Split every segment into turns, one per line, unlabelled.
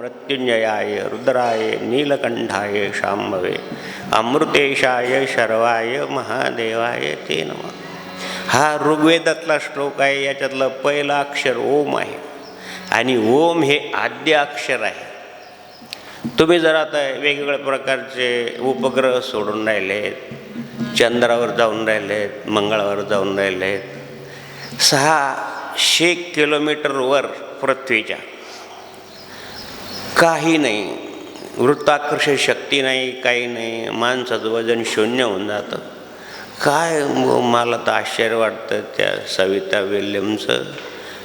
मृत्युंजयाय रुद्राय नीलकंठाय शांभवे अमृतेशाय शर्वाय महादेवाय ते नमः. हा ऋग्वेदातला श्लोक आहे. याच्यातलं पहिलं अक्षर ओम आहे आणि ओम हे आद्य अक्षर आहे. तुम्ही जर आता वेगवेगळ्या प्रकारचे उपग्रह सोडून राहिले आहेत, चंद्रावर जाऊन राहिले आहेत, मंगळावर जाऊन राहिले आहेत, 600 किलोमीटरवर पृथ्वीच्या काही नाही, वृत्ताकर्षण शक्ती नाही, काही नाही, माणसाचं वजन शून्य होऊन जातं. काय मला तर आश्चर्य वाटतं त्या सविता विल्यम्सचं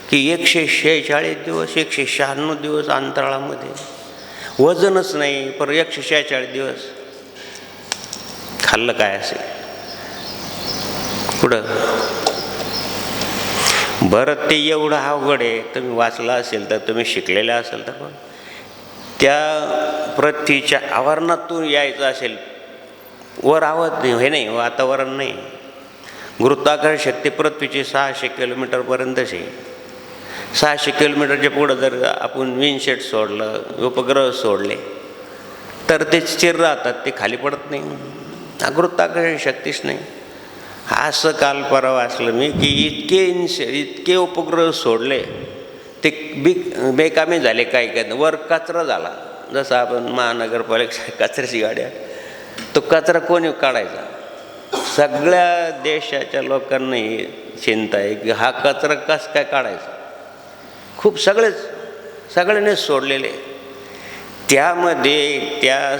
की 146 दिवस 196 दिवस अंतराळामध्ये, वजनच नाही पण 146 दिवस. खाल्लं काय असेल कुठं? बरं, ते एवढं अवघड आहे. तुम्ही वाचलं असेल तर, तुम्ही शिकलेलं असेल तर, पण त्या पृथ्वीच्या आवरणातून यायचं असेल, वर आवत नाही, हे नाही, वातावरण नाही, गुरुत्वाकर्षण शक्ती पृथ्वीची 600 किलोमीटरपर्यंतच आहे. 600 किलोमीटरच्या पुढं जर आपण विनशेट सोडलं, उपग्रह सोडले तर ते स्थिर राहतात, ते खाली पडत नाही. गुरुत्वाकर्षण शक्तीच नाही. असं काल परवा वाचलं मी की इतके उपग्रह सोडले ते बेकामी झाले. काय वर कचरा झाला. जसं आपण महानगरपालिका कचऱ्याची गाड्या, तो कचरा कोणी काढायचा? सगळ्या देशाच्या लोकांना ही चिंता आहे की हा कचरा कसं काय काढायचा. खूप सगळ्यांनीच सोडलेले. त्यामध्ये त्या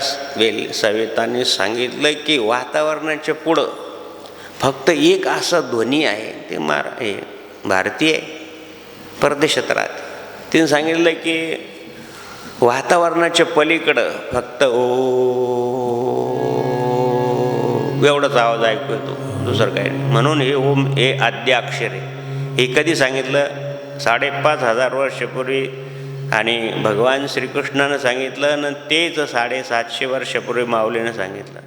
सविताने सांगितलं की वातावरणाच्या पुढं फक्त एक असा ध्वनी आहे, ते भारतीय परदेशात राहते. तिने सांगितलं की वातावरणाच्या पलीकडं फक्त ओ एवढाच आवाज ऐकू येतो, दुसरं काही नाही. म्हणून हे ओम हे आद्य अक्षर आहे. हे कधी सांगितलं? 5,500 वर्षापूर्वी. आणि भगवान श्रीकृष्णानं सांगितलं आणि तेच 750 वर्षापूर्वी माऊलीनं सांगितलं.